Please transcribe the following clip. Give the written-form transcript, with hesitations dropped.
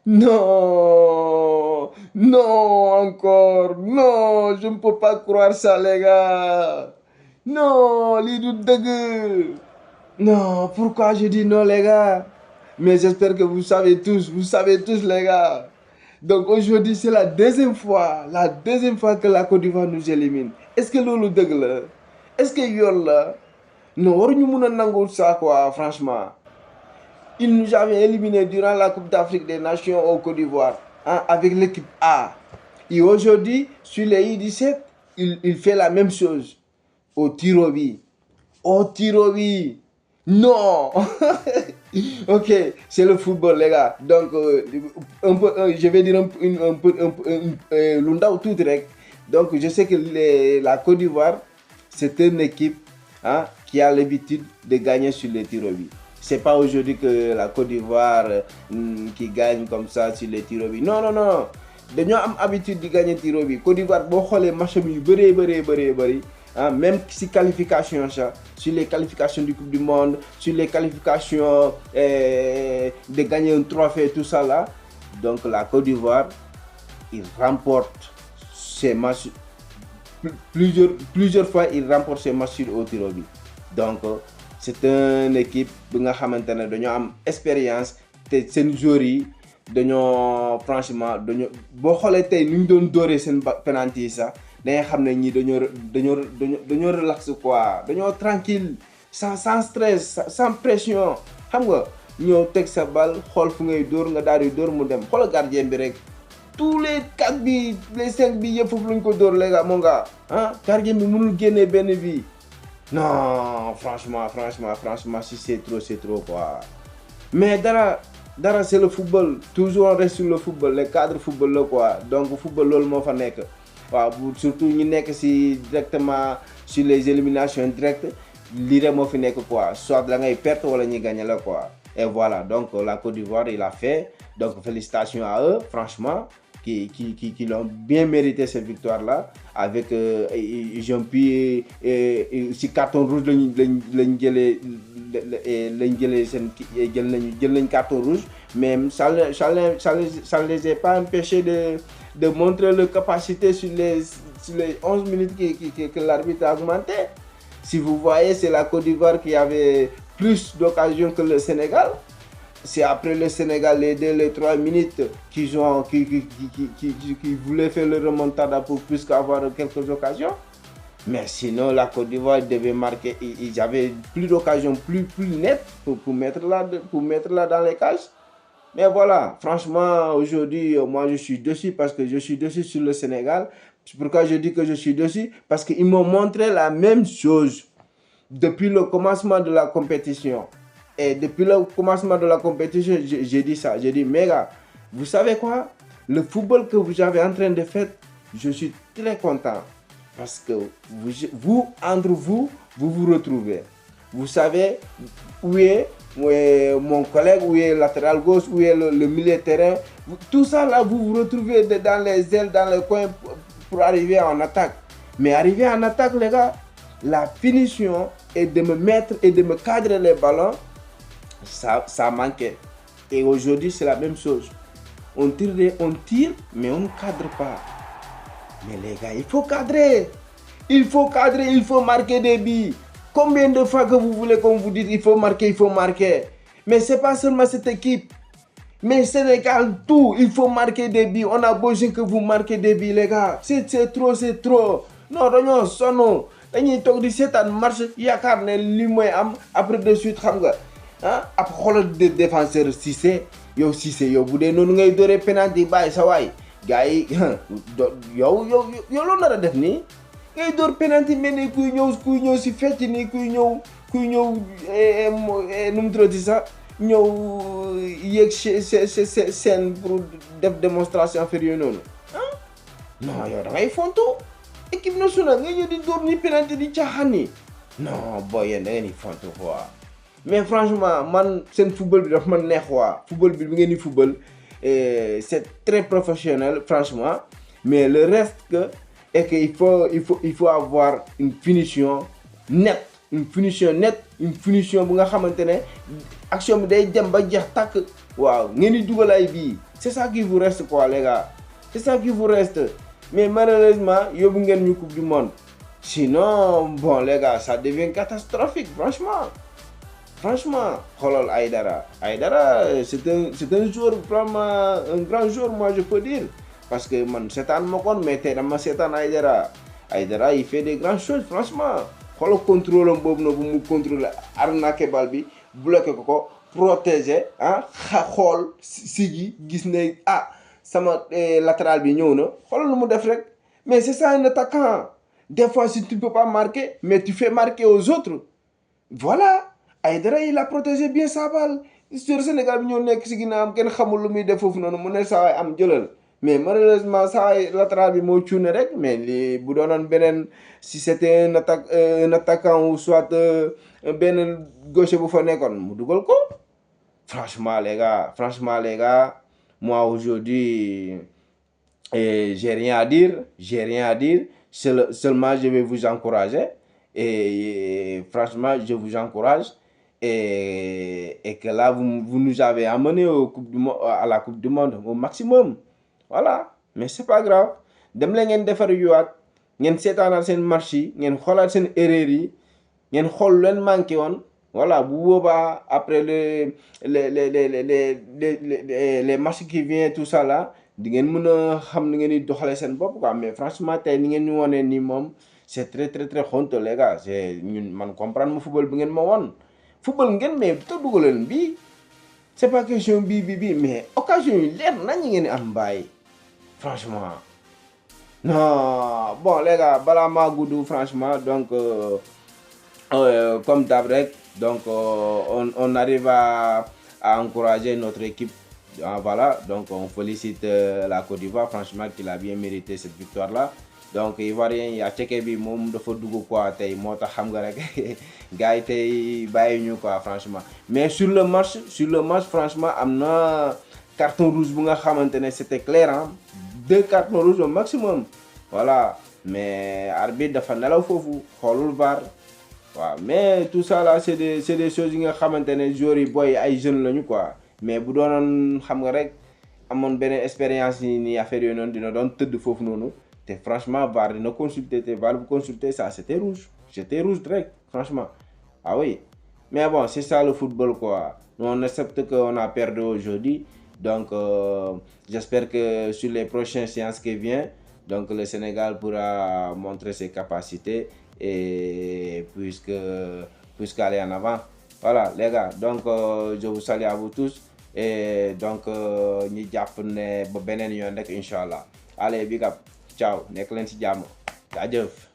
Non, non, encore, non, je ne peux pas croire ça, les gars. Non, lii du dëgg. Non, pourquoi je dis non, les gars? Mais j'espère que vous savez tous, les gars. Donc aujourd'hui, c'est la deuxième fois que la Côte d'Ivoire nous élimine. Est-ce que loolu dëgg la? Est-ce que yoon la? Non, waruñu mun a nangu ça, quoi, franchement. Ils nous avaient éliminés durant la Coupe d'Afrique des Nations au Côte d'Ivoire, hein, avec l'équipe A. Et aujourd'hui, sur les U17, il fait la même chose au Tirobi. Au Tirobi. Non. Ok, c'est le football, les gars. Donc, je vais dire lu ndaw tuuti rek. Donc, je sais que la Côte d'Ivoire, c'est une équipe, hein, qui a l'habitude de gagner sur les tirs au but. C'est pas aujourd'hui que la Côte d'Ivoire qui gagne comme ça sur les tirs au but. Non, non, non. Dañoo am habitude di gagner tir au but. Côte d'Ivoire boo xoolee match yu bëree, hein, même si qualification ça, sur les qualifications du Coupe du Monde, sur les qualifications de gagner un trophée, tout ça là. Donc la Côte d'Ivoire, il remporte ses matchs plusieurs fois, il remporte ses matchs au tir au but. Donc c'est une équipe bi nga xamante ne dañoo am expérience te seen joueurs yi dañoo franchement boo xoolee tey ni ñu doon dóoree seen penalty yi sax da ngay xam ne ñii dañoo relax quoi, dañoo tranquille, sans stress, sans pression, xam nga ñëw teg sa bal xool fu ngay dóor nga daal di dóor mu dem. Xoolal gardien bi rek, tous les 4 bi les 5 bi yëpp foofu lañ ko dóor, les gars, mon gars, ah gardien bi mënul génnee benn bi. Non, franchement, si c'est trop quoi. Mais dara c'est le football. Toujours on reste sur le football, le cadre football là quoi. Donc football loolu moo fa nekk. Waaw surtout ñu nekk si directement sur les éliminations directes, lii rek moo fi nekk quoi. Soit da ngay perte wala ñuy gagner la quoi. Et voilà, donc la Côte d'Ivoire il a fait. Donc félicitations à eux, franchement, qui l'ont bien mérité cette victoire-là. Avec ils ont pu si carton rouge lañ jëlee seen jël nañ carton rouge, mais ça les a pas empêché de montrer leur capacité sur les 11 minutes que l'arbitre a augmenté. Si vous voyez, c'est la Côte d'Ivoire qui avait plus d'occasions que le Sénégal. C'est après le Sénégal, les 3 minutes qui voulaient faire le remontada pour plus qu'avoir quelques occasions. Mais sinon, la Côte d'Ivoire devait marquer. Ils avaient plus d'occasions, plus nettes pour mettre là dans les cages. Mais voilà, franchement, aujourd'hui, moi je suis dessus parce que je suis dessus sur le Sénégal. C'est pourquoi je dis que je suis dessus, parce qu'ils m'ont montré la même chose depuis le commencement de la compétition. Et depuis le commencement de la compétition, j'ai dit ça. J'ai dit, mes gars, vous savez quoi? Le football que vous avez en train de faire, je suis très content. Parce que entre vous vous retrouvez. Vous savez où est mon collègue, où est le latéral gauche, où est le milieu de terrain. Tout ça là, vous vous retrouvez dans les ailes, dans les coins pour arriver en attaque. Mais arriver en attaque, les gars, la finition et de me mettre et de me cadrer les ballons, ça manquait. Et aujourd'hui, c'est la même chose. On tire, mais on ne cadre pas. Mais les gars, il faut cadrer. Il faut marquer des buts. Combien de fois que vous voulez qu'on vous dise il faut marquer. Mais c'est pas seulement cette équipe. Mais Sénégal, tout, il faut marquer des buts. On a besoin que vous marquez des buts, les gars. C'est trop. Non, dañoo sonn. Dañuy toog di seetaan match yaakaar ne li mooy am après de suite xam nga ah ab xoolal défenseur Cissé yow bu dee noonu ngay dóoree penalty bàyyi sa waay gars yi yow loolu nar a def nii ngay dóor penalty mel ni kuy ñëw si fecc nii kuy ñëw nu mu tuddati sax ñëw yéeg seen pour def démonstration affaire yooyu noonu ah non yow da ngay fontu équipe nationale nga ñëw di dóor ni penalty di caaxaan ni non booy yéen da ngeen di fontu quoi. Mais franchement man seen football bi dafa man neex waa football bi ngeen di football c'est très professionnel franchement, mais le reste est que il faut avoir une finition nette, une finition bu nga xamante ne action bi day dem ba jeex tàkk waaw ngeen di dugal ay bii c'est ça qui vous reste quoi les gars, c'est ça qui vous reste. Mais malheureusement yóbbu ngeen ñu coupe du monde, sinon bon les gars ça devient catastrophique franchement xoolal Aïdara c'est un joueur vraiment un grand joueur, moi je peux dire, parce que man seetaan ma kon mais tey dama seetaan Aïdara il fait des grandes choses franchement. xoolal contrôle am boobu na bu mu contrôler arnaqué bal bi bloqué ko protéger xool sigi gis ne sama latéral bi ñëw na xoolal lu mu def rek. Mais c'est ça un attaquant, des fois si tu peux pas marquer mais tu fais marquer aux autres, voilà. Aïdara il a protégé bien sa balle. Sur Sénégal bi ñoo nekk si ginnaawam kenn xamul lu muy def foofu noonu mu ne saa waay am jëlal, mais malheureusement saa waay latéral bi moo cuune rek. Mais lii bu doonoon beneen, si c'était un attaquant ou soit benn gaucher bu fa nekkoon mu dugal ko. Franchement les gars, moi aujourd'hui j'ai rien à dire, seulement je vais vous encourager et franchement je vous encourage et que là vous nous avez amené à la coupe du monde au maximum, voilà. Mais c'est pas grave, dem la ngeen defar yuwaat, ngeen seetaanaat seen match yi, ngeen xoolaat seen erreur yi, ngeen xool leen manqué woon, voilà. Bu boobaa après les matchs qui viennent tout ça là di ngeen mën a xam ni ngeen di doxalee seen bopp quoi. Mais franchement tey ni ngeen ñu wonee nii moom c'est très très très honteux les gars. C'est ñun man comprendre ma football bi ngeen ma won, football ngeen mais te dugaleen bii, c'est pas question bii mais occasion yi leer nañ ngeen di am mbaay franchement. Non bon les gars balaa maa gudd franchement donc comme d'hab rek donc on arrive à encourager notre équipe. Voilà, donc on félicite la Côte d'Ivoire franchement qu'il a bien mérité cette victoire là. Donc Ivoirien yaa ceke bi moom dafa dugg quoi tey moo tax xam nga rek gars yi tey bàyyi ñu quoi franchement. Mais sur le match franchement am na carton rouge bu nga xamante ne c'était clair 2 cartons rouges au maximum, voilà. Mais arbitre dafa nelaw foofu xoolul VAR, waaw. Mais tout ça là c'est des choses yi nga xamante ne joueurs yi booy ay jeunes lañu quoi. Mais bu doonoon xam nga rek amoon beneen expérience ni affaire yooyu noonu dina doon tëdd foofu noonu te franchement VAR dina consulter te VAR bu consulter ça c'était rouge direct franchement, ah oui. Mais bon c'est ça le football quoi, on accepte qu'on a perdu aujourd'hui. Donc j'espère que sur les prochaines séances qui viennent donc le Sénégal pourra montrer ses capacités et puisqu'aller en avant, voilà les gars. Donc je vous salue à vous tous et donc ñi jàpp ne ba beneen yoon rek incha allah. Allez big up, ciao, nekk leen ci jàmm, jaajëf.